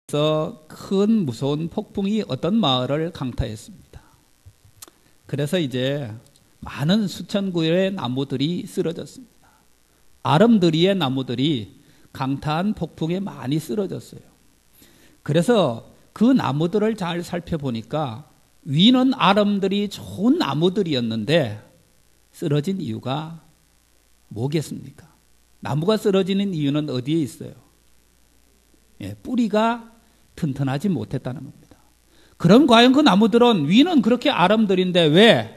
그래서 큰 무서운 폭풍이 어떤 마을을 강타했습니다. 그래서 이제 많은 수천 그루의 나무들이 쓰러졌습니다. 아름드리의 나무들이 강타한 폭풍에 많이 쓰러졌어요. 그래서 그 나무들을 잘 살펴보니까 위는 아름드리 좋은 나무들이었는데 쓰러진 이유가 뭐겠습니까? 나무가 쓰러지는 이유는 어디에 있어요? 뿌리가 튼튼하지 못했다는 겁니다. 그럼 과연 그 나무들은 위는 그렇게 아름드린데 왜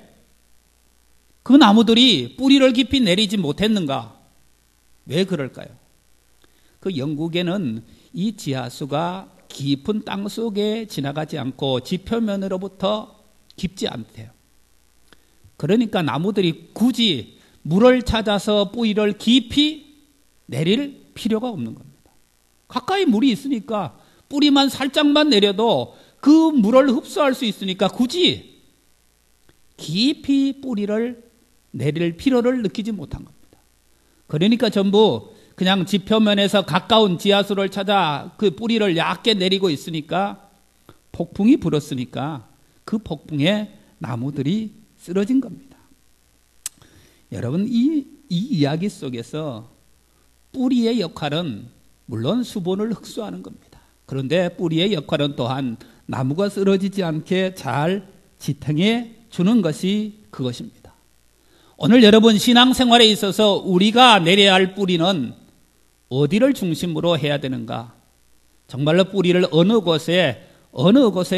그 나무들이 뿌리를 깊이 내리지 못했는가? 왜 그럴까요? 그 영국에는 이 지하수가 깊은 땅 속에 지나가지 않고 지표면으로부터 깊지 않대요. 그러니까 나무들이 굳이 물을 찾아서 뿌리를 깊이 내릴 필요가 없는 겁니다. 가까이 물이 있으니까 뿌리만 살짝만 내려도 그 물을 흡수할 수 있으니까 굳이 깊이 뿌리를 내릴 필요를 느끼지 못한 겁니다. 그러니까 전부 그냥 지표면에서 가까운 지하수를 찾아 그 뿌리를 얕게 내리고 있으니까 폭풍이 불었으니까 그 폭풍에 나무들이 쓰러진 겁니다. 여러분, 이 이야기 속에서 뿌리의 역할은 물론 수분을 흡수하는 겁니다. 그런데 뿌리의 역할은 또한 나무가 쓰러지지 않게 잘 지탱해 주는 것이 그것입니다. 오늘 여러분 신앙생활에 있어서 우리가 내려야 할 뿌리는 어디를 중심으로 해야 되는가? 정말로 뿌리를 어느 곳에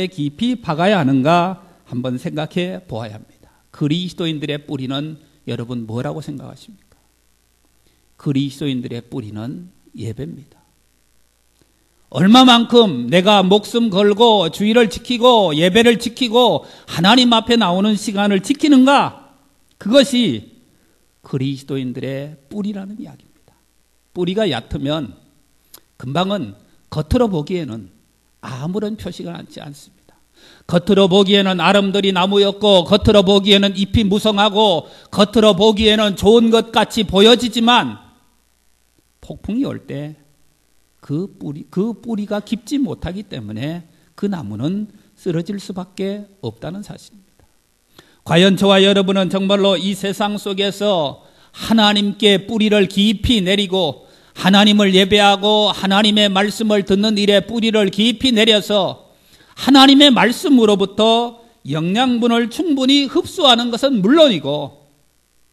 깊이 박아야 하는가 한번 생각해 보아야 합니다. 그리스도인들의 뿌리는 여러분 뭐라고 생각하십니까? 그리스도인들의 뿌리는 예배입니다. 얼마만큼 내가 목숨 걸고 주의를 지키고 예배를 지키고 하나님 앞에 나오는 시간을 지키는가? 그것이 그리스도인들의 뿌리라는 이야기입니다. 뿌리가 얕으면 금방은 겉으로 보기에는 아무런 표시가 나지 않습니다. 겉으로 보기에는 아름드리 나무였고 겉으로 보기에는 잎이 무성하고 겉으로 보기에는 좋은 것 같이 보여지지만 폭풍이 올 때 그 뿌리가 깊지 못하기 때문에 그 나무는 쓰러질 수밖에 없다는 사실입니다. 과연 저와 여러분은 정말로 이 세상 속에서 하나님께 뿌리를 깊이 내리고 하나님을 예배하고 하나님의 말씀을 듣는 일에 뿌리를 깊이 내려서 하나님의 말씀으로부터 영양분을 충분히 흡수하는 것은 물론이고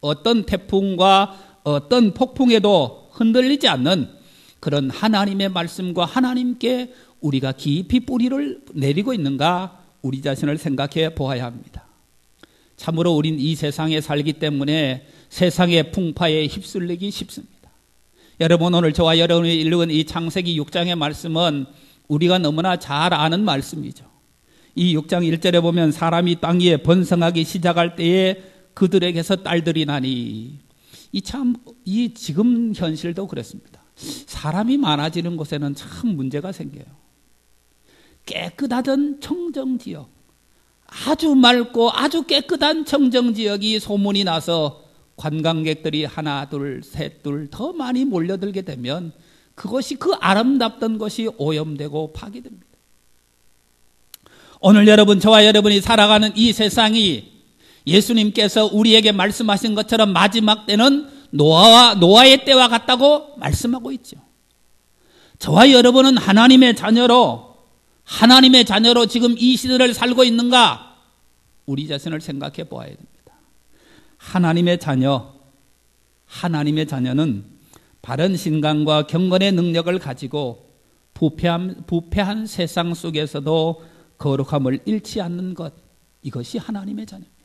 어떤 태풍과 어떤 폭풍에도 흔들리지 않는 그런 하나님의 말씀과 하나님께 우리가 깊이 뿌리를 내리고 있는가 우리 자신을 생각해 보아야 합니다. 참으로 우린 이 세상에 살기 때문에 세상의 풍파에 휩쓸리기 쉽습니다. 여러분 오늘 저와 여러분이 읽은 이 창세기 6장의 말씀은 우리가 너무나 잘 아는 말씀이죠. 이 6장 1절에 보면 사람이 땅 위에 번성하기 시작할 때에 그들에게서 딸들이 나니 이 지금 현실도 그렇습니다. 사람이 많아지는 곳에는 참 문제가 생겨요. 깨끗하던 청정지역, 아주 맑고 아주 깨끗한 청정지역이 소문이 나서 관광객들이 하나 둘 셋 둘 더 많이 몰려들게 되면 그것이 그 아름답던 것이 오염되고 파괴됩니다. 오늘 여러분 저와 여러분이 살아가는 이 세상이 예수님께서 우리에게 말씀하신 것처럼 마지막 때는 노아의 때와 같다고 말씀하고 있죠. 저와 여러분은 하나님의 자녀로 지금 이 시대를 살고 있는가? 우리 자신을 생각해 보아야 됩니다. 하나님의 자녀는 바른 신강과 경건의 능력을 가지고 부패한 세상 속에서도 거룩함을 잃지 않는 것, 이것이 하나님의 자녀입니다.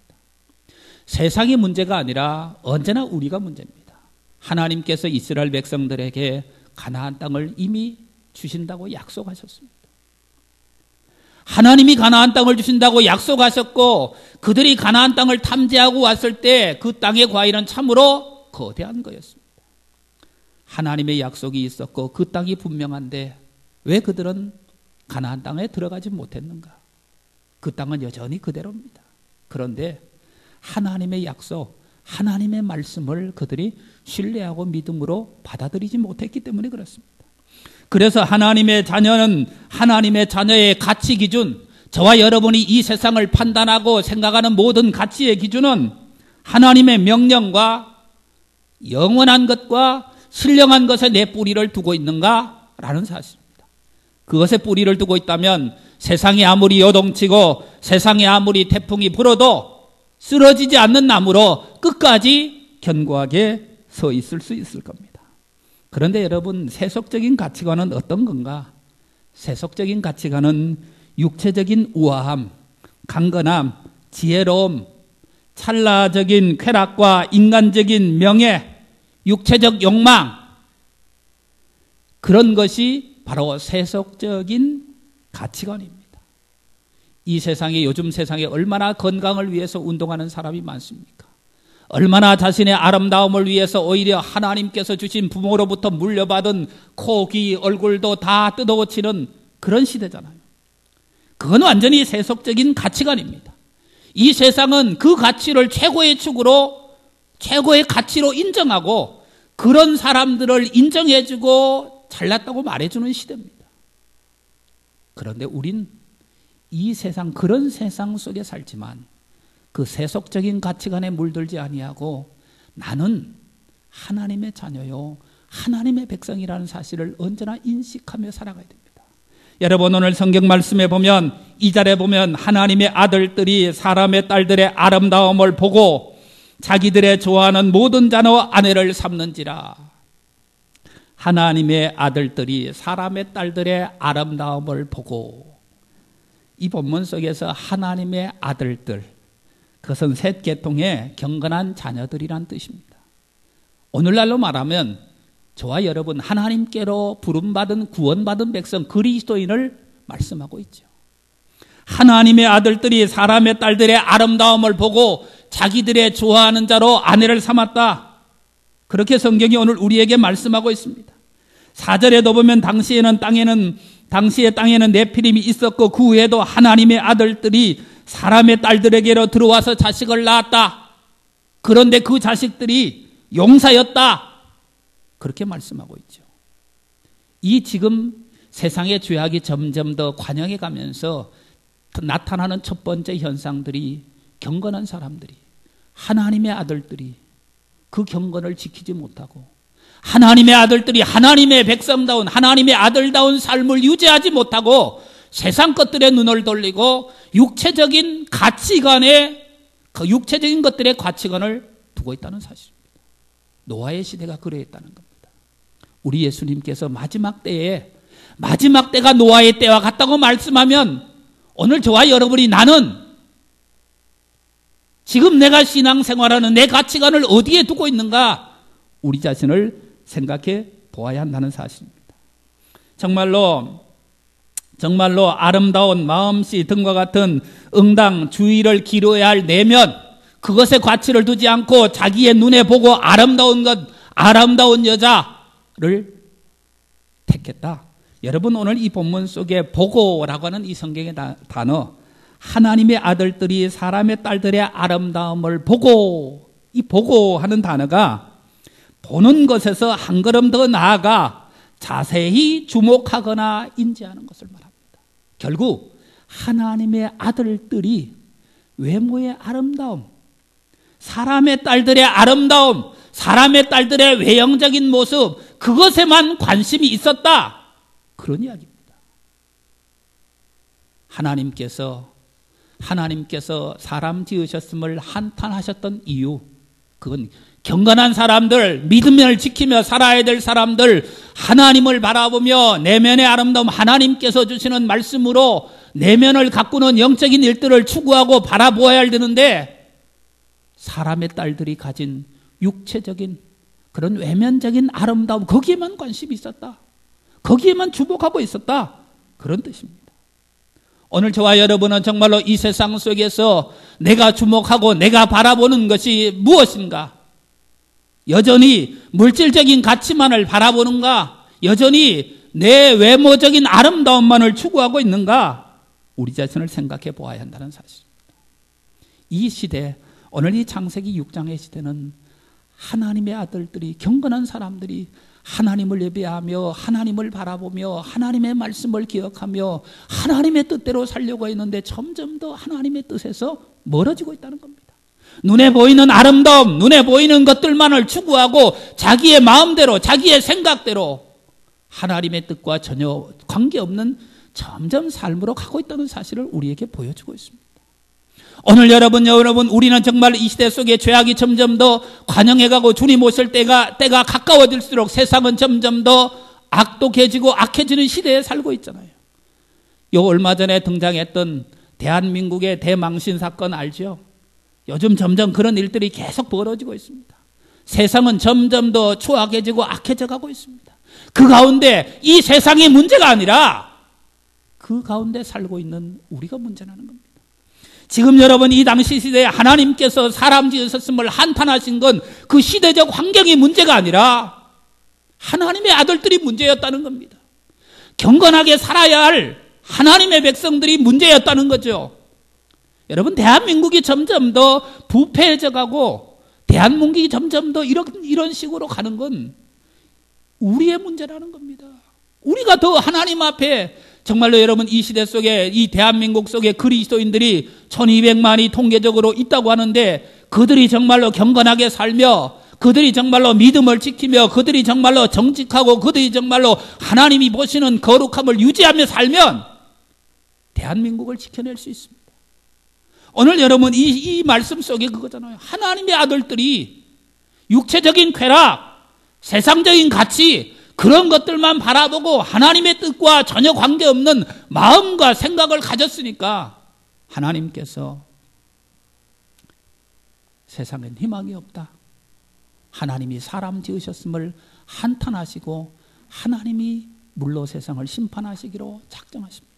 세상이 문제가 아니라 언제나 우리가 문제입니다. 하나님께서 이스라엘 백성들에게 가나안 땅을 이미 주신다고 약속하셨습니다. 하나님이 가나안 땅을 주신다고 약속하셨고 그들이 가나안 땅을 탐지하고 왔을 때 그 땅의 과일은 참으로 거대한 거였습니다. 하나님의 약속이 있었고 그 땅이 분명한데 왜 그들은 가나안 땅에 들어가지 못했는가? 그 땅은 여전히 그대로입니다. 그런데 하나님의 약속, 하나님의 말씀을 그들이 신뢰하고 믿음으로 받아들이지 못했기 때문에 그렇습니다. 그래서 하나님의 자녀는 하나님의 자녀의 가치 기준, 저와 여러분이 이 세상을 판단하고 생각하는 모든 가치의 기준은 하나님의 명령과 영원한 것과 신령한 것에 내 뿌리를 두고 있는가라는 사실입니다. 그것에 뿌리를 두고 있다면 세상이 아무리 요동치고 세상에 아무리 태풍이 불어도 쓰러지지 않는 나무로 끝까지 견고하게 서 있을 수 있을 겁니다. 그런데 여러분, 세속적인 가치관은 어떤 건가? 세속적인 가치관은 육체적인 우아함, 강건함, 지혜로움, 찰나적인 쾌락과 인간적인 명예, 육체적 욕망, 그런 것이 바로 세속적인 가치관입니다. 이 세상에, 요즘 세상에 얼마나 건강을 위해서 운동하는 사람이 많습니까? 얼마나 자신의 아름다움을 위해서 오히려 하나님께서 주신 부모로부터 물려받은 코, 귀, 얼굴도 다 뜯어고치는 그런 시대잖아요. 그건 완전히 세속적인 가치관입니다. 이 세상은 그 가치를 최고의 축으로, 최고의 가치로 인정하고 그런 사람들을 인정해주고 잘났다고 말해주는 시대입니다. 그런데 우린 이 세상, 그런 세상 속에 살지만 그 세속적인 가치관에 물들지 아니하고 나는 하나님의 자녀요, 하나님의 백성이라는 사실을 언제나 인식하며 살아가야 됩니다. 여러분, 오늘 성경 말씀에 보면 2절에 보면 하나님의 아들들이 사람의 딸들의 아름다움을 보고 자기들의 좋아하는 모든 자녀 아내를 삼는지라. 하나님의 아들들이 사람의 딸들의 아름다움을 보고, 이 본문 속에서 하나님의 아들들, 그것은 셋 계통의 경건한 자녀들이란 뜻입니다. 오늘날로 말하면 저와 여러분 하나님께로 부름받은 구원받은 백성 그리스도인을 말씀하고 있죠. 하나님의 아들들이 사람의 딸들의 아름다움을 보고 자기들의 좋아하는 자로 아내를 삼았다. 그렇게 성경이 오늘 우리에게 말씀하고 있습니다. 4절에도 보면 당시의 땅에는 네피림이 있었고 그 후에도 하나님의 아들들이 사람의 딸들에게로 들어와서 자식을 낳았다. 그런데 그 자식들이 용사였다. 그렇게 말씀하고 있죠. 이 지금 세상의 죄악이 점점 더 관영해 가면서 나타나는 첫 번째 현상들이 경건한 사람들이, 하나님의 아들들이 그 경건을 지키지 못하고 하나님의 아들들이 하나님의 백성다운, 하나님의 아들다운 삶을 유지하지 못하고 세상 것들의 눈을 돌리고 육체적인 가치관에, 그 육체적인 것들의 가치관을 두고 있다는 사실입니다. 노아의 시대가 그러했다는 겁니다. 우리 예수님께서 마지막 때가 노아의 때와 같다고 말씀하면 오늘 저와 여러분이 나는 지금 내가 신앙생활하는 내 가치관을 어디에 두고 있는가, 우리 자신을 생각해 보아야 한다는 사실입니다. 정말로 아름다운 마음씨 등과 같은 응당 주의를 기울여야 할 내면, 그것에 가치를 두지 않고 자기의 눈에 보고 아름다운 여자를 택했다. 여러분, 오늘 이 본문 속에 보고라고 하는 이 성경의 단어, 하나님의 아들들이 사람의 딸들의 아름다움을 보고, 이 보고 하는 단어가 보는 것에서 한 걸음 더 나아가 자세히 주목하거나 인지하는 것을 말합니다. 결국 하나님의 아들들이 외모의 아름다움, 사람의 딸들의 아름다움, 사람의 딸들의 외형적인 모습, 그것에만 관심이 있었다. 그런 이야기입니다. 하나님께서 사람 지으셨음을 한탄하셨던 이유, 그건 경건한 사람들, 믿음을 지키며 살아야 될 사람들, 하나님을 바라보며 내면의 아름다움, 하나님께서 주시는 말씀으로 내면을 가꾸는 영적인 일들을 추구하고 바라보아야 되는데, 사람의 딸들이 가진 육체적인 그런 외면적인 아름다움, 거기에만 관심이 있었다. 거기에만 주목하고 있었다. 그런 뜻입니다. 오늘 저와 여러분은 정말로 이 세상 속에서 내가 주목하고 내가 바라보는 것이 무엇인가? 여전히 물질적인 가치만을 바라보는가? 여전히 내 외모적인 아름다움만을 추구하고 있는가? 우리 자신을 생각해 보아야 한다는 사실입니다. 이 시대, 오늘 이 창세기 6장의 시대는 하나님의 아들들이, 경건한 사람들이 하나님을 예배하며 하나님을 바라보며 하나님의 말씀을 기억하며 하나님의 뜻대로 살려고 했는데 점점 더 하나님의 뜻에서 멀어지고 있다는 겁니다. 눈에 보이는 아름다움, 눈에 보이는 것들만을 추구하고 자기의 마음대로, 자기의 생각대로 하나님의 뜻과 전혀 관계없는 점점 삶으로 가고 있다는 사실을 우리에게 보여주고 있습니다. 오늘 여러분, 우리는 정말 이 시대 속에 죄악이 점점 더 관영해가고 주님 오실 때가 가까워질수록 세상은 점점 더 악독해지고 악해지는 시대에 살고 있잖아요. 요 얼마 전에 등장했던 대한민국의 대망신 사건 알죠? 요즘 점점 그런 일들이 계속 벌어지고 있습니다. 세상은 점점 더 추악해지고 악해져 가고 있습니다. 그 가운데 이 세상이 문제가 아니라 그 가운데 살고 있는 우리가 문제라는 겁니다. 지금 여러분 이 당시 시대에 하나님께서 사람 지으셨음을 한탄하신 건 그 시대적 환경이 문제가 아니라 하나님의 아들들이 문제였다는 겁니다. 경건하게 살아야 할 하나님의 백성들이 문제였다는 거죠. 여러분 대한민국이 점점 더 부패해져 가고 대한민국이 점점 더 이런 식으로 가는 건 우리의 문제라는 겁니다. 우리가 더 하나님 앞에 정말로 여러분 이 시대 속에 이 대한민국 속에 그리스도인들이 1200만이 통계적으로 있다고 하는데 그들이 정말로 경건하게 살며 그들이 정말로 믿음을 지키며 그들이 정말로 정직하고 그들이 정말로 하나님이 보시는 거룩함을 유지하며 살면 대한민국을 지켜낼 수 있습니다. 오늘 여러분 이 말씀 속에 그거잖아요. 하나님의 아들들이 육체적인 쾌락, 세상적인 가치 그런 것들만 바라보고 하나님의 뜻과 전혀 관계없는 마음과 생각을 가졌으니까 하나님께서 세상엔 희망이 없다. 하나님이 사람 지으셨음을 한탄하시고 하나님이 물로 세상을 심판하시기로 작정하십니다.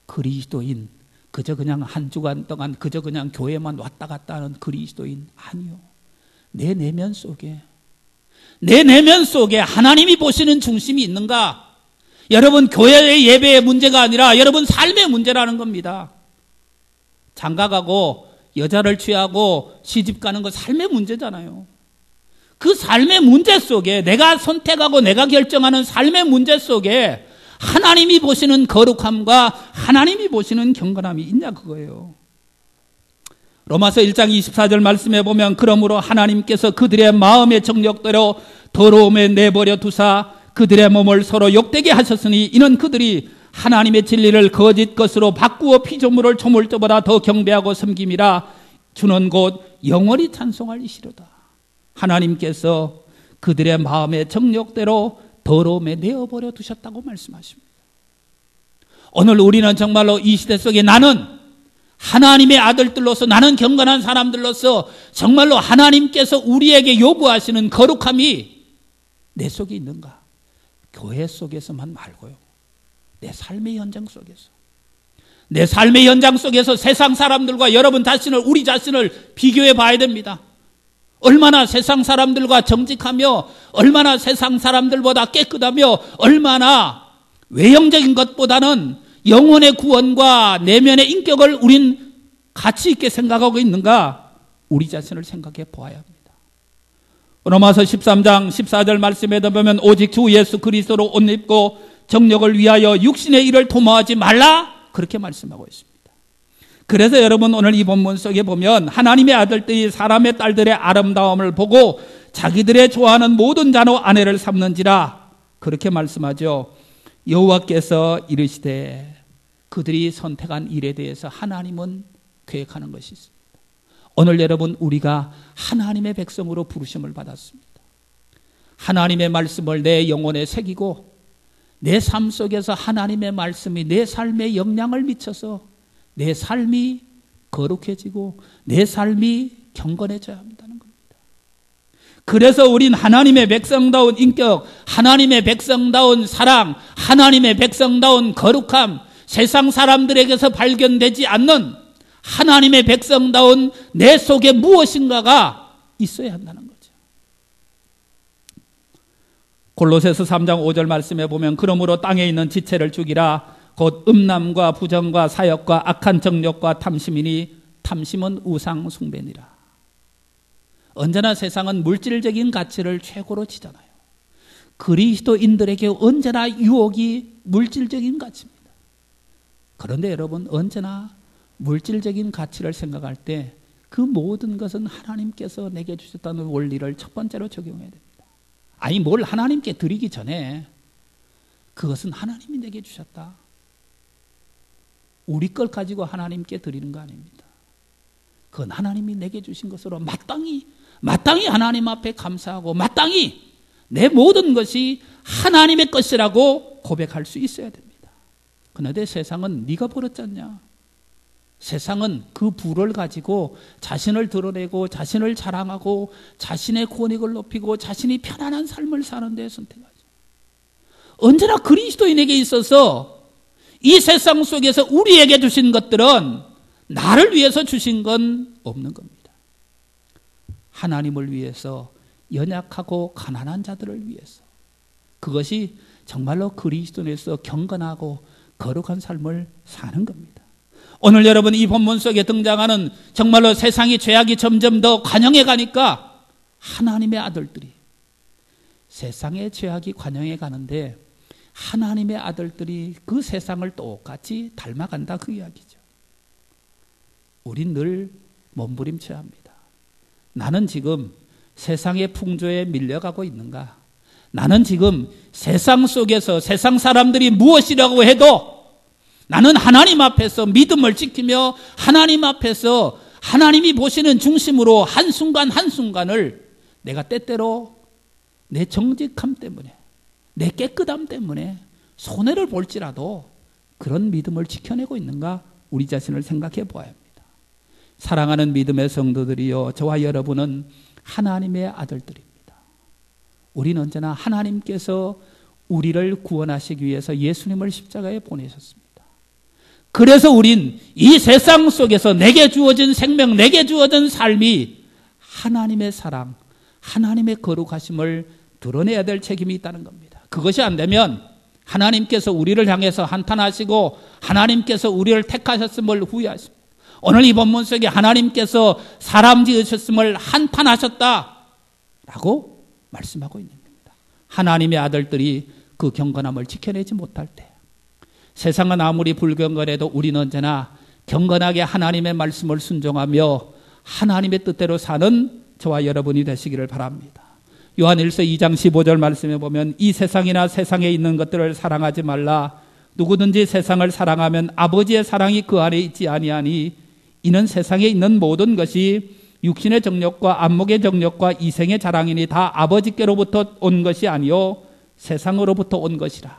그리스도인 그저 그냥 한 주간 동안 그저 그냥 교회만 왔다 갔다 하는 그리스도인 아니요. 내 내면 속에 하나님이 보시는 중심이 있는가? 여러분 교회의 예배의 문제가 아니라 여러분 삶의 문제라는 겁니다. 장가가고 여자를 취하고 시집가는 거 삶의 문제잖아요. 그 삶의 문제 속에 내가 선택하고 내가 결정하는 삶의 문제 속에 하나님이 보시는 거룩함과 하나님이 보시는 경건함이 있냐 그거예요. 로마서 1장 24절 말씀에 보면 그러므로 하나님께서 그들의 마음의 정욕대로 더러움에 내버려 두사 그들의 몸을 서로 욕되게 하셨으니 이는 그들이 하나님의 진리를 거짓 것으로 바꾸어 피조물을 조물주보다 더 경배하고 섬김이라 주는 곧 영원히 찬송할 이시로다. 하나님께서 그들의 마음의 정욕대로 더러움에 내어버려 두셨다고 말씀하십니다. 오늘 우리는 정말로 이 시대 속에 나는 하나님의 아들들로서 나는 경건한 사람들로서 정말로 하나님께서 우리에게 요구하시는 거룩함이 내 속에 있는가? 교회 속에서만 말고요. 내 삶의 현장 속에서. 내 삶의 현장 속에서 세상 사람들과 여러분 자신을 우리 자신을 비교해 봐야 됩니다. 얼마나 세상 사람들과 정직하며 얼마나 세상 사람들보다 깨끗하며 얼마나 외형적인 것보다는 영혼의 구원과 내면의 인격을 우린 가치 있게 생각하고 있는가? 우리 자신을 생각해 보아야 합니다. 로마서 13장 14절 말씀에 보면 오직 주 예수 그리스도로 옷 입고 정욕을 위하여 육신의 일을 도모하지 말라 그렇게 말씀하고 있습니다. 그래서 여러분 오늘 이 본문 속에 보면 하나님의 아들들이 사람의 딸들의 아름다움을 보고 자기들의 좋아하는 모든 자로 아내를 삼는지라 그렇게 말씀하죠. 여호와께서 이르시되 그들이 선택한 일에 대해서 하나님은 계획하는 것이 있습니다. 오늘 여러분 우리가 하나님의 백성으로 부르심을 받았습니다. 하나님의 말씀을 내 영혼에 새기고 내 삶 속에서 하나님의 말씀이 내 삶에 영향을 미쳐서 내 삶이 거룩해지고 내 삶이 경건해져야 한다는 겁니다. 그래서 우린 하나님의 백성다운 인격, 하나님의 백성다운 사랑, 하나님의 백성다운 거룩함, 세상 사람들에게서 발견되지 않는 하나님의 백성다운 내 속에 무엇인가가 있어야 한다는 거죠. 골로새서 3장 5절 말씀에 보면 그러므로 땅에 있는 지체를 죽이라 곧 음란과 부정과 사역과 악한 정욕과 탐심이니 탐심은 우상 숭배니라. 언제나 세상은 물질적인 가치를 최고로 치잖아요. 그리스도인들에게 언제나 유혹이 물질적인 가치입니다. 그런데 여러분, 언제나 물질적인 가치를 생각할 때 그 모든 것은 하나님께서 내게 주셨다는 원리를 첫 번째로 적용해야 됩니다. 아니, 뭘 하나님께 드리기 전에 그것은 하나님이 내게 주셨다. 우리 걸 가지고 하나님께 드리는 거 아닙니다. 그건 하나님이 내게 주신 것으로 마땅히 하나님 앞에 감사하고 마땅히 내 모든 것이 하나님의 것이라고 고백할 수 있어야 됩니다. 그런데 세상은 네가 벌었지 않냐? 세상은 그 부를 가지고 자신을 드러내고 자신을 자랑하고 자신의 권익을 높이고 자신이 편안한 삶을 사는 데 선택하죠. 언제나 그리스도인에게 있어서 이 세상 속에서 우리에게 주신 것들은 나를 위해서 주신 건 없는 겁니다. 하나님을 위해서, 연약하고 가난한 자들을 위해서, 그것이 정말로 그리스도인에서 경건하고 거룩한 삶을 사는 겁니다. 오늘 여러분, 이 본문 속에 등장하는 정말로 세상의 죄악이 점점 더 관영해 가니까 하나님의 아들들이, 세상의 죄악이 관영해 가는데 하나님의 아들들이 그 세상을 똑같이 닮아간다, 그 이야기죠. 우린 늘 몸부림쳐야 합니다. 나는 지금 세상의 풍조에 밀려가고 있는가? 나는 지금 세상 속에서 세상 사람들이 무엇이라고 해도 나는 하나님 앞에서 믿음을 지키며 하나님 앞에서 하나님이 보시는 중심으로 한순간 한순간을 내가 때때로 내 정직함 때문에, 내 깨끗함 때문에 손해를 볼지라도 그런 믿음을 지켜내고 있는가? 우리 자신을 생각해 보아야 합니다. 사랑하는 믿음의 성도들이여, 저와 여러분은 하나님의 아들들입니다. 우리는 언제나 하나님께서 우리를 구원하시기 위해서 예수님을 십자가에 보내셨습니다. 그래서 우린 이 세상 속에서 내게 주어진 생명, 내게 주어진 삶이 하나님의 사랑, 하나님의 거룩하심을 드러내야 될 책임이 있다는 겁니다. 그것이 안 되면 하나님께서 우리를 향해서 한탄하시고 하나님께서 우리를 택하셨음을 후회하십니다. 오늘 이 본문 속에 하나님께서 사람 지으셨음을 한탄하셨다라고 말씀하고 있는 겁니다. 하나님의 아들들이 그 경건함을 지켜내지 못할 때, 세상은 아무리 불경건해도 우리는 언제나 경건하게 하나님의 말씀을 순종하며 하나님의 뜻대로 사는 저와 여러분이 되시기를 바랍니다. 요한일서 2장 15절 말씀에 보면 이 세상이나 세상에 있는 것들을 사랑하지 말라. 누구든지 세상을 사랑하면 아버지의 사랑이 그 안에 있지 아니하니 이는 세상에 있는 모든 것이 육신의 정욕과 안목의 정욕과 이생의 자랑이니 다 아버지께로부터 온 것이 아니요 세상으로부터 온 것이라.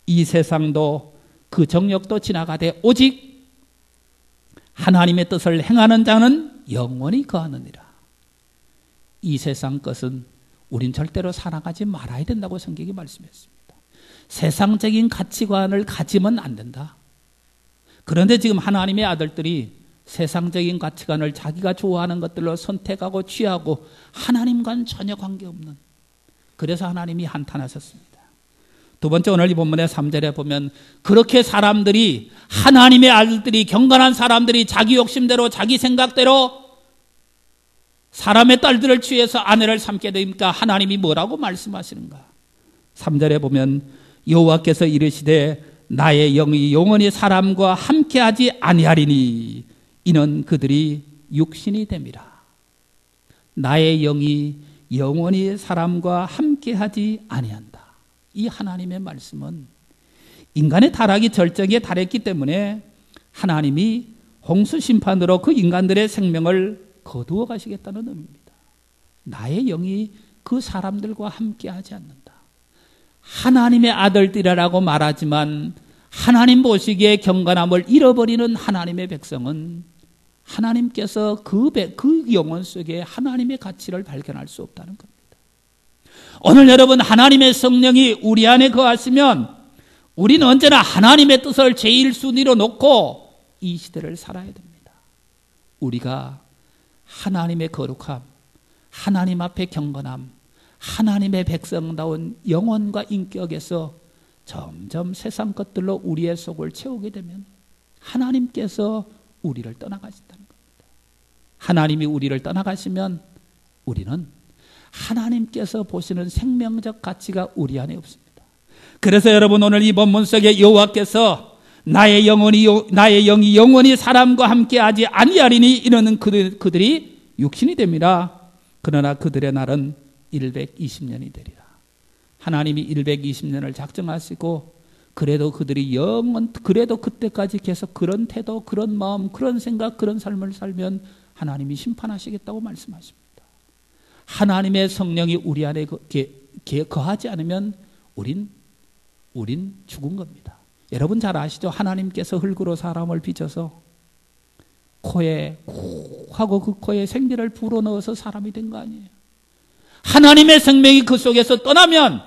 이 세상도 그 정욕도 지나가되 오직 하나님의 뜻을 행하는 자는 영원히 거하느니라. 이 세상 것은 우린 절대로 사랑하지 말아야 된다고 성경이 말씀했습니다. 세상적인 가치관을 가지면 안 된다. 그런데 지금 하나님의 아들들이 세상적인 가치관을 자기가 좋아하는 것들로 선택하고 취하고 하나님과는 전혀 관계없는, 그래서 하나님이 한탄하셨습니다. 두 번째, 오늘 이 본문의 3절에 보면 그렇게 사람들이, 하나님의 아들들이, 경건한 사람들이 자기 욕심대로 자기 생각대로 사람의 딸들을 취해서 아내를 삼게 되니까 하나님이 뭐라고 말씀하시는가? 3절에 보면 여호와께서 이르시되 나의 영이 영원히 사람과 함께하지 아니하리니 이는 그들이 육신이 됨이라. 나의 영이 영원히 사람과 함께하지 아니한다. 이 하나님의 말씀은 인간의 타락이 절정에 달했기 때문에 하나님이 홍수 심판으로 그 인간들의 생명을 거두어 가시겠다는 의미입니다. 나의 영이 그 사람들과 함께하지 않는다. 하나님의 아들들이라고 말하지만 하나님 보시기에 경건함을 잃어버리는 하나님의 백성은 하나님께서 그 영혼 속에 하나님의 가치를 발견할 수 없다는 겁니다. 오늘 여러분, 하나님의 성령이 우리 안에 거하시면 우리는 언제나 하나님의 뜻을 제일 순위로 놓고 이 시대를 살아야 됩니다. 우리가 하나님의 거룩함, 하나님 앞에 경건함, 하나님의 백성다운 영혼과 인격에서 점점 세상 것들로 우리의 속을 채우게 되면 하나님께서 우리를 떠나가신다는 겁니다. 하나님이 우리를 떠나가시면 우리는 하나님께서 보시는 생명적 가치가 우리 안에 없습니다. 그래서 여러분 오늘 이 본문 속에 여호와께서 나의 영이 영원히 사람과 함께하지 아니하리니 이러는 그들이 육신이 됩니다. 그러나 그들의 날은 120년이 되리라. 하나님이 120년을 작정하시고 그래도 그들이 그래도 그때까지 계속 그런 태도, 그런 마음, 그런 생각, 그런 삶을 살면 하나님이 심판하시겠다고 말씀하십니다. 하나님의 성령이 우리 안에 거하지 않으면 우린 죽은 겁니다. 여러분 잘 아시죠? 하나님께서 흙으로 사람을 빚어서 코에 코 하고 그 코에 생기를 불어넣어서 사람이 된 거 아니에요. 하나님의 생명이 그 속에서 떠나면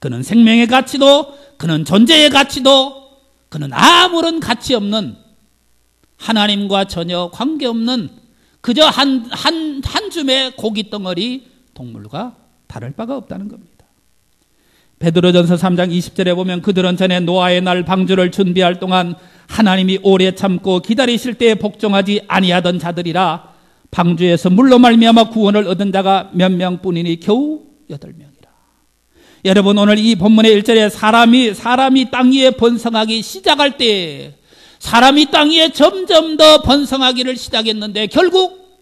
그는 생명의 가치도, 그는 존재의 가치도, 그는 아무런 가치 없는, 하나님과 전혀 관계없는 그저 한 줌의 고기 덩어리 동물과 다를 바가 없다는 겁니다. 베드로전서 3장 20절에 보면 그들은 전에 노아의 날 방주를 준비할 동안 하나님이 오래 참고 기다리실 때에 복종하지 아니하던 자들이라. 방주에서 물로 말미암아 구원을 얻은 자가 몇 명뿐이니 겨우 8명이라. 여러분 오늘 이 본문의 1절에 사람이 땅 위에 번성하기 시작할 때, 사람이 땅 위에 점점 더 번성하기를 시작했는데 결국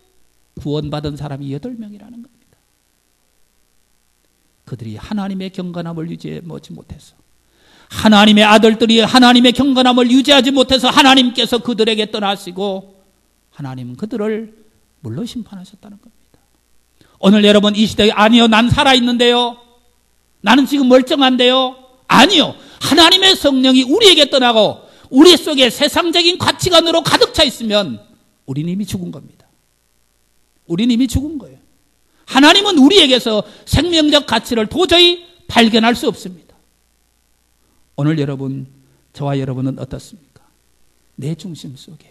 구원받은 사람이 8명이라는 겁니다. 그들이 하나님의 경건함을 유지하지 못해서, 하나님의 아들들이 하나님의 경건함을 유지하지 못해서 하나님께서 그들에게 떠나시고 하나님은 그들을 물로 심판하셨다는 겁니다. 오늘 여러분 이 시대에 아니요 난 살아있는데요, 나는 지금 멀쩡한데요, 아니요, 하나님의 성령이 우리에게 떠나고 우리 속에 세상적인 가치관으로 가득 차 있으면 우린 이미 죽은 겁니다. 우린 이미 죽은 거예요. 하나님은 우리에게서 생명적 가치를 도저히 발견할 수 없습니다. 오늘 여러분, 저와 여러분은 어떻습니까? 내 중심 속에,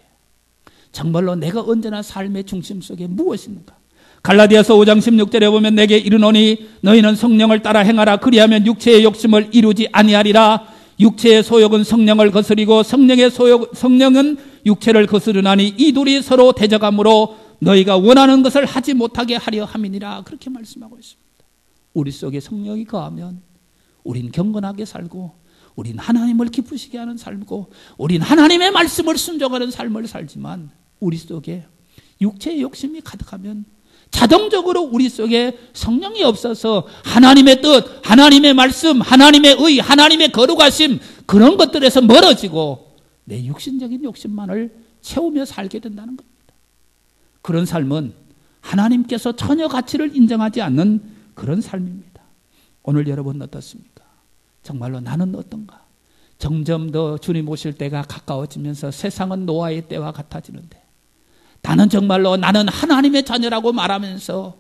정말로 내가 언제나 삶의 중심 속에 무엇이 있는가? 갈라디아서 5장 16절에 보면 내게 이르노니 너희는 성령을 따라 행하라. 그리하면 육체의 욕심을 이루지 아니하리라. 육체의 소욕은 성령을 거스리고 성령은 육체를 거스르나니 이 둘이 서로 대적하므로 너희가 원하는 것을 하지 못하게 하려 함이니라. 그렇게 말씀하고 있습니다. 우리 속에 성령이 거하면 우린 경건하게 살고, 우린 하나님을 기쁘시게 하는 삶이고, 우린 하나님의 말씀을 순종하는 삶을 살지만 우리 속에 육체의 욕심이 가득하면 자동적으로 우리 속에 성령이 없어서 하나님의 뜻, 하나님의 말씀, 하나님의 의, 하나님의 거룩하심, 그런 것들에서 멀어지고 내 육신적인 욕심만을 채우며 살게 된다는 겁니다. 그런 삶은 하나님께서 전혀 가치를 인정하지 않는 그런 삶입니다. 오늘 여러분 어떻습니까? 정말로 나는 어떤가? 점점 더 주님 오실 때가 가까워지면서 세상은 노아의 때와 같아지는데 나는 정말로 나는 하나님의 자녀라고 말하면서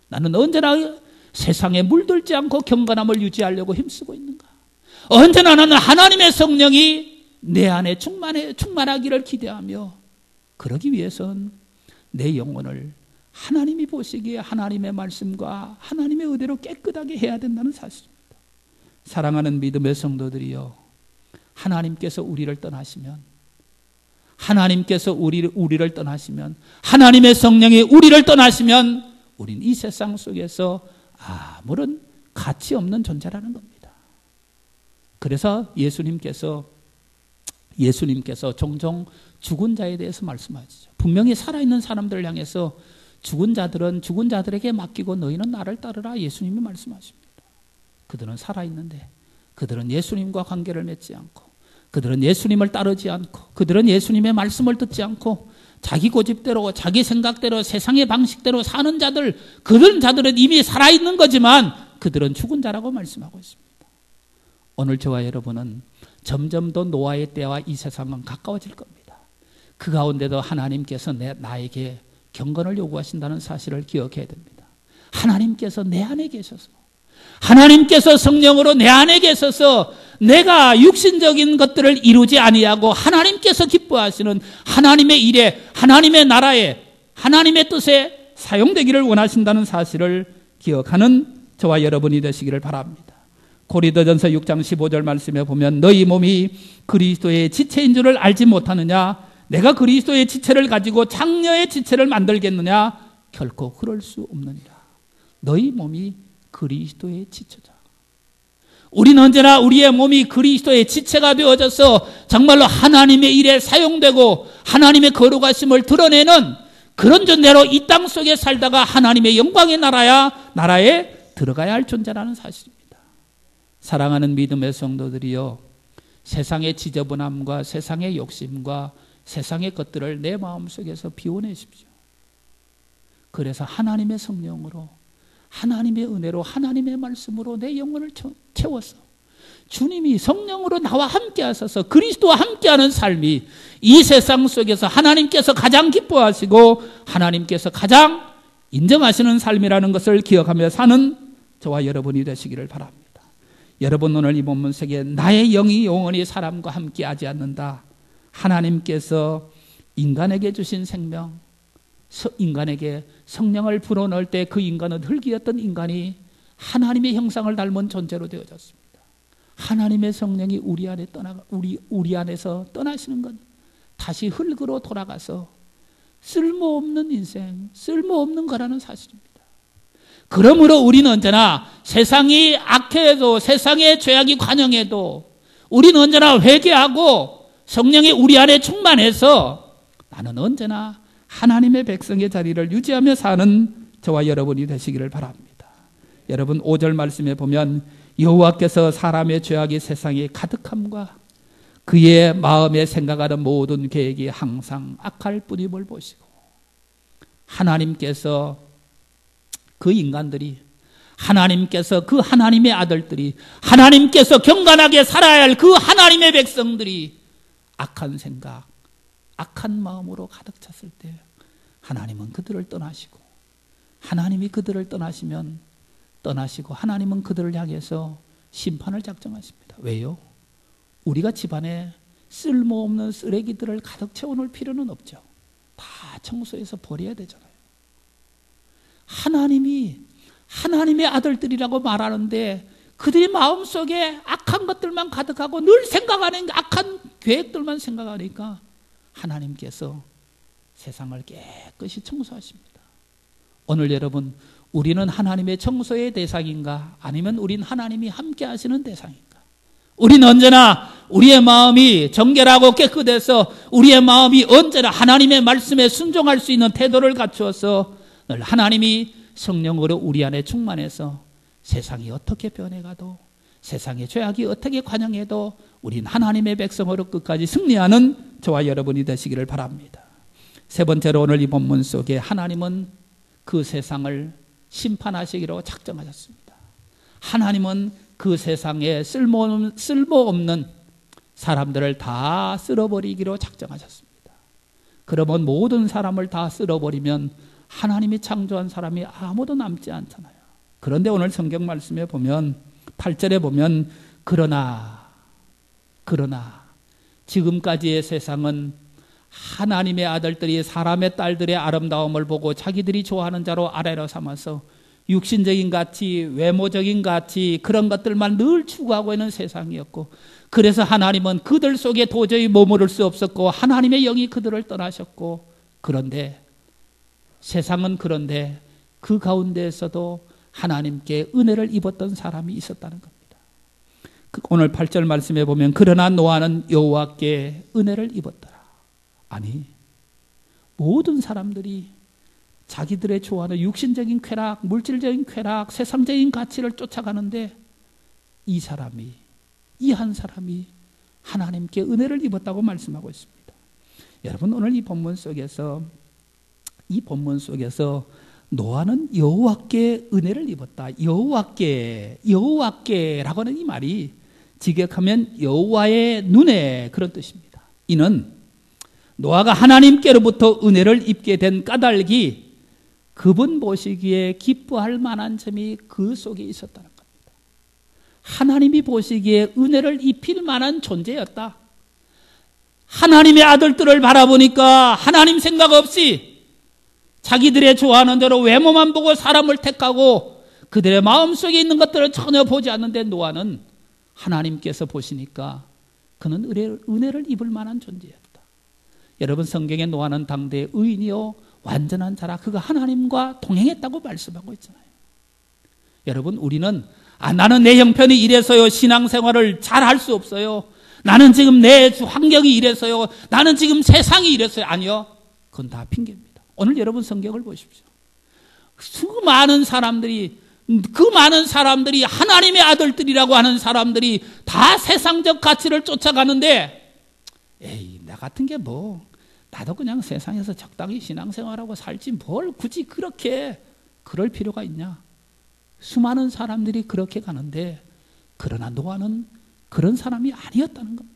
나는 언제나 세상에 물들지 않고 경건함을 유지하려고 힘쓰고 있는가? 언제나 나는 하나님의 성령이 내 안에 충만하기를 기대하며 그러기 위해선 내 영혼을 하나님이 보시기에 하나님의 말씀과 하나님의 의대로 깨끗하게 해야 된다는 사실입니다. 사랑하는 믿음의 성도들이여, 하나님께서 우리를 떠나시면, 하나님께서 우리를 떠나시면, 하나님의 성령이 우리를 떠나시면 우린 이 세상 속에서 아무런 가치 없는 존재라는 겁니다. 그래서 예수님께서 종종 죽은 자에 대해서 말씀하시죠. 분명히 살아있는 사람들을 향해서 죽은 자들은 죽은 자들에게 맡기고 너희는 나를 따르라, 예수님이 말씀하십니다. 그들은 살아있는데 그들은 예수님과 관계를 맺지 않고, 그들은 예수님을 따르지 않고, 그들은 예수님의 말씀을 듣지 않고 자기 고집대로 자기 생각대로 세상의 방식대로 사는 자들, 그런 자들은 이미 살아있는 거지만 그들은 죽은 자라고 말씀하고 있습니다. 오늘 저와 여러분은 점점 더 노아의 때와 이 세상은 가까워질 겁니다. 그 가운데도 하나님께서 나에게 경건을 요구하신다는 사실을 기억해야 됩니다. 하나님께서 내 안에 계셔서, 하나님께서 성령으로 내 안에 계셔서 내가 육신적인 것들을 이루지 아니하고 하나님께서 기뻐하시는 하나님의 일에, 하나님의 나라에, 하나님의 뜻에 사용되기를 원하신다는 사실을 기억하는 저와 여러분이 되시기를 바랍니다. 고린도전서 6장 15절 말씀에 보면 너희 몸이 그리스도의 지체인 줄을 알지 못하느냐? 내가 그리스도의 지체를 가지고 장녀의 지체를 만들겠느냐? 결코 그럴 수 없느니라. 너희 몸이 그리스도의 지체자. 우리는 언제나 우리의 몸이 그리스도의 지체가 되어져서 정말로 하나님의 일에 사용되고 하나님의 거룩하심을 드러내는 그런 존재로 이 땅 속에 살다가 하나님의 영광의 나라에 들어가야 할 존재라는 사실입니다. 사랑하는 믿음의 성도들이여, 세상의 지저분함과 세상의 욕심과 세상의 것들을 내 마음속에서 비워내십시오. 그래서 하나님의 성령으로, 하나님의 은혜로, 하나님의 말씀으로 내 영혼을 채워서 주님이 성령으로 나와 함께 하셔서 그리스도와 함께하는 삶이 이 세상 속에서 하나님께서 가장 기뻐하시고 하나님께서 가장 인정하시는 삶이라는 것을 기억하며 사는 저와 여러분이 되시기를 바랍니다. 여러분, 오늘 이 본문 속에 나의 영이 영원히 사람과 함께하지 않는다. 하나님께서 인간에게 주신 생명, 인간에게 성령을 불어넣을 때 그 인간은 흙이었던 인간이 하나님의 형상을 닮은 존재로 되어졌습니다. 하나님의 성령이 우리 안에서 떠나시는 건 다시 흙으로 돌아가서 쓸모없는 인생, 쓸모없는 거라는 사실입니다. 그러므로 우리는 언제나 세상이 악해도, 세상의 죄악이 관영해도 우리는 언제나 회개하고 성령이 우리 안에 충만해서 나는 언제나 하나님의 백성의 자리를 유지하며 사는 저와 여러분이 되시기를 바랍니다. 여러분, 5절 말씀에 보면 여호와께서 사람의 죄악이 세상에 가득함과 그의 마음에 생각하는 모든 계획이 항상 악할 뿐임을 보시고, 하나님께서 그 인간들이, 하나님께서 그 하나님의 아들들이, 하나님께서 경건하게 살아야 할 그 하나님의 백성들이 악한 생각, 악한 마음으로 가득 찼을 때 하나님은 그들을 떠나시고, 하나님이 그들을 떠나시고 하나님은 그들을 향해서 심판을 작정하십니다. 왜요? 우리가 집안에 쓸모없는 쓰레기들을 가득 채워놓을 필요는 없죠. 다 청소해서 버려야 되잖아요. 하나님이 하나님의 아들들이라고 말하는데 그들의 마음속에 악한 것들만 가득하고 늘 생각하는 악한 계획들만 생각하니까 하나님께서 세상을 깨끗이 청소하십니다. 오늘 여러분, 우리는 하나님의 청소의 대상인가? 아니면 우린 하나님이 함께 하시는 대상인가? 우리는 언제나 우리의 마음이 정결하고 깨끗해서 우리의 마음이 언제나 하나님의 말씀에 순종할 수 있는 태도를 갖추어서 늘 하나님이 성령으로 우리 안에 충만해서 세상이 어떻게 변해가도, 세상의 죄악이 어떻게 관영해도 우린 하나님의 백성으로 끝까지 승리하는 저와 여러분이 되시기를 바랍니다. 세 번째로, 오늘 이 본문 속에 하나님은 그 세상을 심판하시기로 작정하셨습니다. 하나님은 그 세상에 쓸모없는 사람들을 다 쓸어버리기로 작정하셨습니다. 그러면 모든 사람을 다 쓸어버리면 하나님이 창조한 사람이 아무도 남지 않잖아요. 그런데 오늘 성경 말씀에 보면 8절에 보면 그러나 지금까지의 세상은 하나님의 아들들이 사람의 딸들의 아름다움을 보고 자기들이 좋아하는 자로 아래로 삼아서 육신적인 가치, 외모적인 가치, 그런 것들만 늘 추구하고 있는 세상이었고, 그래서 하나님은 그들 속에 도저히 머무를 수 없었고 하나님의 영이 그들을 떠나셨고, 그런데 세상은 그런데 그 가운데에서도 하나님께 은혜를 입었던 사람이 있었다는 겁니다. 오늘 8절 말씀에 보면 그러나 노아는 여호와께 은혜를 입었더라. 아니, 모든 사람들이 자기들의 좋아하는 육신적인 쾌락, 물질적인 쾌락, 세상적인 가치를 쫓아가는데 이 한 사람이 하나님께 은혜를 입었다고 말씀하고 있습니다. 여러분, 오늘 이 본문 속에서 노아는 여호와께 은혜를 입었다. 여호와께라고 하는 이 말이 직역하면 여호와의 눈에, 그런 뜻입니다. 이는 노아가 하나님께로부터 은혜를 입게 된 까닭이 그분 보시기에 기뻐할 만한 점이 그 속에 있었다는 겁니다. 하나님이 보시기에 은혜를 입힐 만한 존재였다. 하나님의 아들들을 바라보니까 하나님 생각 없이 자기들의 좋아하는 대로 외모만 보고 사람을 택하고 그들의 마음속에 있는 것들을 전혀 보지 않는데, 노아는 하나님께서 보시니까 그는 은혜를 입을 만한 존재였다. 여러분, 성경에 노아는 당대의 의인이요 완전한 자라, 그가 하나님과 동행했다고 말씀하고 있잖아요. 여러분, 우리는 나는 내 형편이 이래서요 신앙생활을 잘 할 수 없어요. 나는 지금 내 환경이 이래서요. 나는 지금 세상이 이래서요. 아니요. 그건 다 핑계입니다. 오늘 여러분 성경을 보십시오. 그 많은 사람들이 하나님의 아들들이라고 하는 사람들이 다 세상적 가치를 쫓아가는데, 에이, 나 같은 게 나도 그냥 세상에서 적당히 신앙생활하고 살지 뭘 굳이 그렇게 그럴 필요가 있냐. 수많은 사람들이 그렇게 가는데, 그러나 노아는 그런 사람이 아니었다는 겁니다.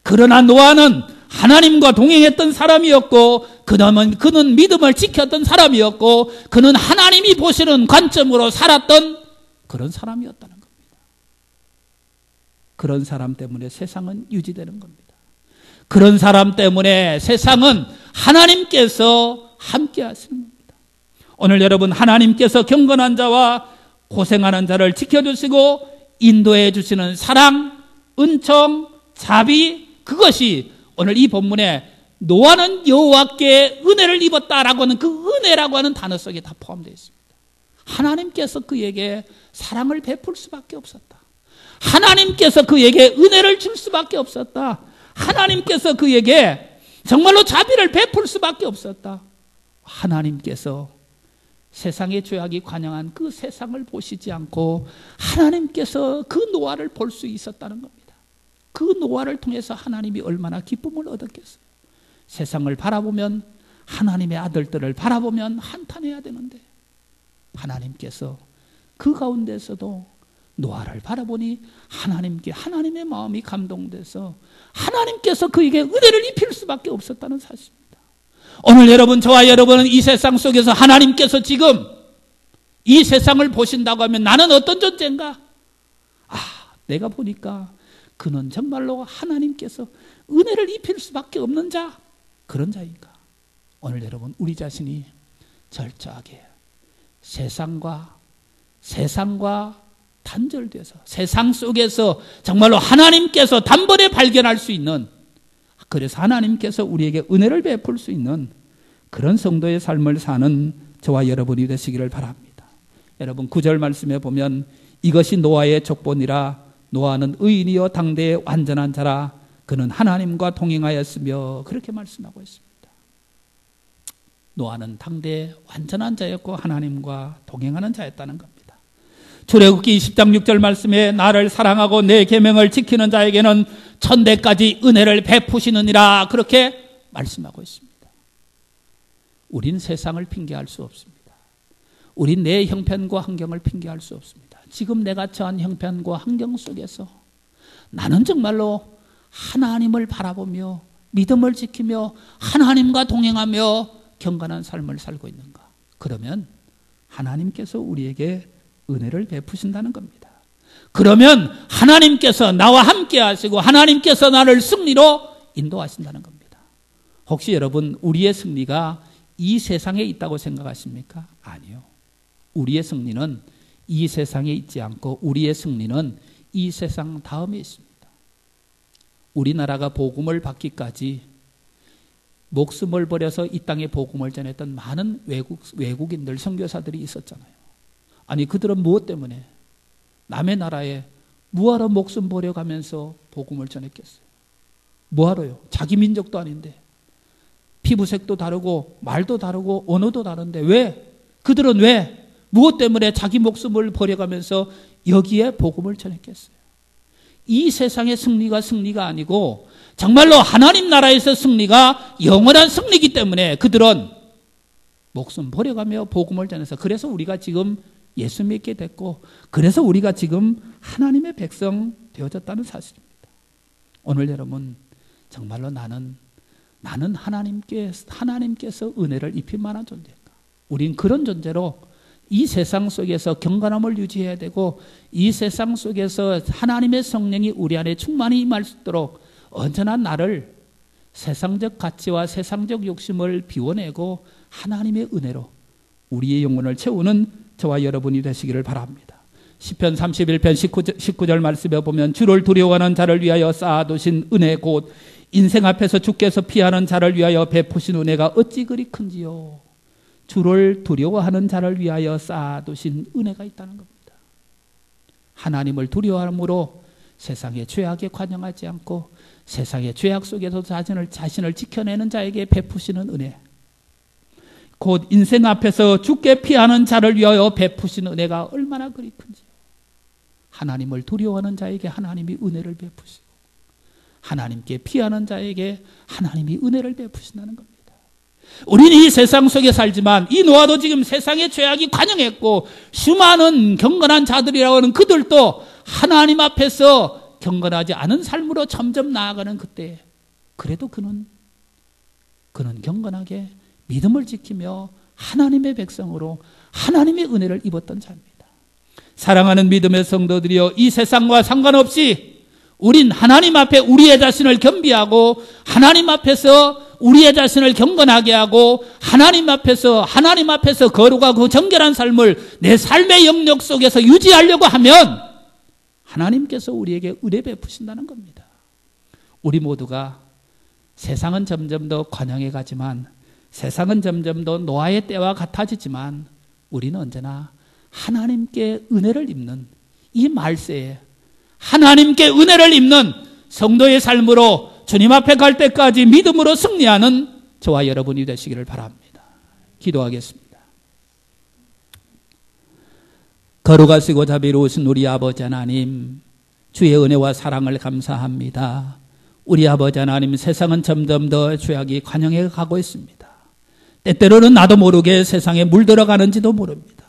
그러나 노아는 하나님과 동행했던 사람이었고, 그는 믿음을 지켰던 사람이었고, 그는 하나님이 보시는 관점으로 살았던 그런 사람이었다는 겁니다. 그런 사람 때문에 세상은 유지되는 겁니다. 그런 사람 때문에 세상은 하나님께서 함께 하시는 겁니다. 오늘 여러분, 하나님께서 경건한 자와 고생하는 자를 지켜주시고 인도해 주시는 사랑, 은총, 자비, 그것이 오늘 이 본문에 노아는 여호와께 은혜를 입었다라고 하는 그 은혜라고 하는 단어 속에 다 포함되어 있습니다. 하나님께서 그에게 사랑을 베풀 수밖에 없었다. 하나님께서 그에게 은혜를 줄 수밖에 없었다. 하나님께서 그에게 정말로 자비를 베풀 수밖에 없었다. 하나님께서 세상의 죄악이 관영한 그 세상을 보시지 않고 하나님께서 그 노아를 볼 수 있었다는 겁니다. 그 노아를 통해서 하나님이 얼마나 기쁨을 얻었겠어요. 세상을 바라보면, 하나님의 아들들을 바라보면 한탄해야 되는데, 하나님께서 그 가운데서도 노아를 바라보니 하나님의 마음이 감동돼서 하나님께서 그에게 은혜를 입힐 수밖에 없었다는 사실입니다. 오늘 여러분, 저와 여러분은 이 세상 속에서 하나님께서 지금 이 세상을 보신다고 하면 나는 어떤 존재인가? 내가 보니까 그는 정말로 하나님께서 은혜를 입힐 수밖에 없는 자, 그런 자인가? 오늘 여러분, 우리 자신이 철저하게 세상과 단절돼서 세상 속에서 정말로 하나님께서 단번에 발견할 수 있는, 그래서 하나님께서 우리에게 은혜를 베풀 수 있는 그런 성도의 삶을 사는 저와 여러분이 되시기를 바랍니다. 여러분, 9절 말씀에 보면 이것이 노아의 족본이라 노아는 의인이요 당대의 완전한 자라 그는 하나님과 동행하였으며, 그렇게 말씀하고 있습니다. 노아는 당대의 완전한 자였고 하나님과 동행하는 자였다는 겁니다. 출애굽기 20장 6절 말씀에 나를 사랑하고 내 계명을 지키는 자에게는 천대까지 은혜를 베푸시느니라, 그렇게 말씀하고 있습니다. 우린 세상을 핑계할 수 없습니다. 우린 내 형편과 환경을 핑계할 수 없습니다. 지금 내가 처한 형편과 환경 속에서 나는 정말로 하나님을 바라보며 믿음을 지키며 하나님과 동행하며 경건한 삶을 살고 있는가? 그러면 하나님께서 우리에게 은혜를 베푸신다는 겁니다. 그러면 하나님께서 나와 함께 하시고 하나님께서 나를 승리로 인도하신다는 겁니다. 혹시 여러분, 우리의 승리가 이 세상에 있다고 생각하십니까? 아니요. 우리의 승리는 이 세상에 있지 않고 우리의 승리는 이 세상 다음에 있습니다. 우리나라가 복음을 받기까지 목숨을 버려서 이 땅에 복음을 전했던 많은 외국인들, 선교사들이 있었잖아요. 아니, 그들은 무엇 때문에 남의 나라에 뭐하러 목숨 버려가면서 복음을 전했겠어요? 뭐하러요? 자기 민족도 아닌데, 피부색도 다르고 말도 다르고 언어도 다른데 왜? 그들은 왜? 무엇 때문에 자기 목숨을 버려가면서 여기에 복음을 전했겠어요? 이 세상의 승리가 아니고 정말로 하나님 나라에서 승리가 영원한 승리이기 때문에 그들은 목숨 버려가며 복음을 전해서, 그래서 우리가 지금 예수 믿게 됐고, 그래서 우리가 지금 하나님의 백성 되어졌다는 사실입니다. 오늘 여러분, 정말로 나는 하나님께서 은혜를 입힐 만한 존재인가? 우린 그런 존재로 이 세상 속에서 경건함을 유지해야 되고, 이 세상 속에서 하나님의 성령이 우리 안에 충만히 임할 수 있도록 언제나 나를 세상적 가치와 세상적 욕심을 비워내고 하나님의 은혜로 우리의 영혼을 채우는 저와 여러분이 되시기를 바랍니다. 시편 31편 19절 말씀에 보면 주를 두려워하는 자를 위하여 쌓아두신 은혜 곧 인생 앞에서 주께서 피하는 자를 위하여 베푸신 은혜가 어찌 그리 큰지요. 주를 두려워하는 자를 위하여 쌓아두신 은혜가 있다는 겁니다. 하나님을 두려워함으로 세상의 죄악에 관영하지 않고 세상의 죄악 속에서 자신을 지켜내는 자에게 베푸시는 은혜, 곧 인생 앞에서 죽게 피하는 자를 위하여 베푸시는 은혜가 얼마나 그리 큰지요. 하나님을 두려워하는 자에게 하나님이 은혜를 베푸시고 하나님께 피하는 자에게 하나님이 은혜를 베푸신다는 겁니다. 우리는 이 세상 속에 살지만 이 노아도 지금 세상의 죄악이 관영했고 수많은 경건한 자들이라고 하는 그들도 하나님 앞에서 경건하지 않은 삶으로 점점 나아가는 그때, 그래도 그는 경건하게 믿음을 지키며 하나님의 백성으로 하나님의 은혜를 입었던 자입니다. 사랑하는 믿음의 성도들이여, 이 세상과 상관없이 우린 하나님 앞에 우리의 자신을 겸비하고 하나님 앞에서 우리의 자신을 경건하게 하고 하나님 앞에서 거룩하고 정결한 삶을 내 삶의 영역 속에서 유지하려고 하면 하나님께서 우리에게 은혜 베푸신다는 겁니다. 우리 모두가 세상은 점점 더 관영해 가지만, 세상은 점점 더 노아의 때와 같아지지만, 우리는 언제나 하나님께 은혜를 입는 이 말세에 하나님께 은혜를 입는 성도의 삶으로 주님 앞에 갈 때까지 믿음으로 승리하는 저와 여러분이 되시기를 바랍니다. 기도하겠습니다. 거룩하시고 자비로우신 우리 아버지 하나님, 주의 은혜와 사랑을 감사합니다. 우리 아버지 하나님, 세상은 점점 더 죄악이 관영해 가고 있습니다. 때때로는 나도 모르게 세상에 물들어가는지도 모릅니다.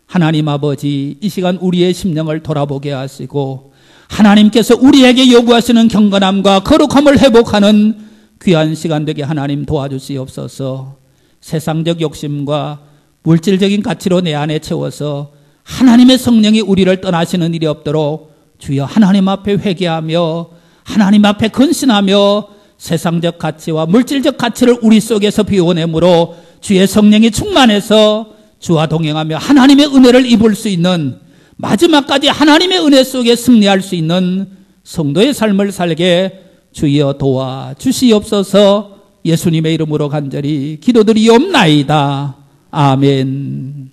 하나님 아버지, 이 시간 우리의 심령을 돌아보게 하시고 하나님께서 우리에게 요구하시는 경건함과 거룩함을 회복하는 귀한 시간 되게 하나님 도와주시옵소서. 세상적 욕심과 물질적인 가치로 내 안에 채워서 하나님의 성령이 우리를 떠나시는 일이 없도록 주여 하나님 앞에 회개하며 하나님 앞에 근신하며 세상적 가치와 물질적 가치를 우리 속에서 비워내므로 주의 성령이 충만해서 주와 동행하며 하나님의 은혜를 입을 수 있는, 마지막까지 하나님의 은혜 속에 승리할 수 있는 성도의 삶을 살게 주여 도와주시옵소서. 예수님의 이름으로 간절히 기도드리옵나이다. 아멘.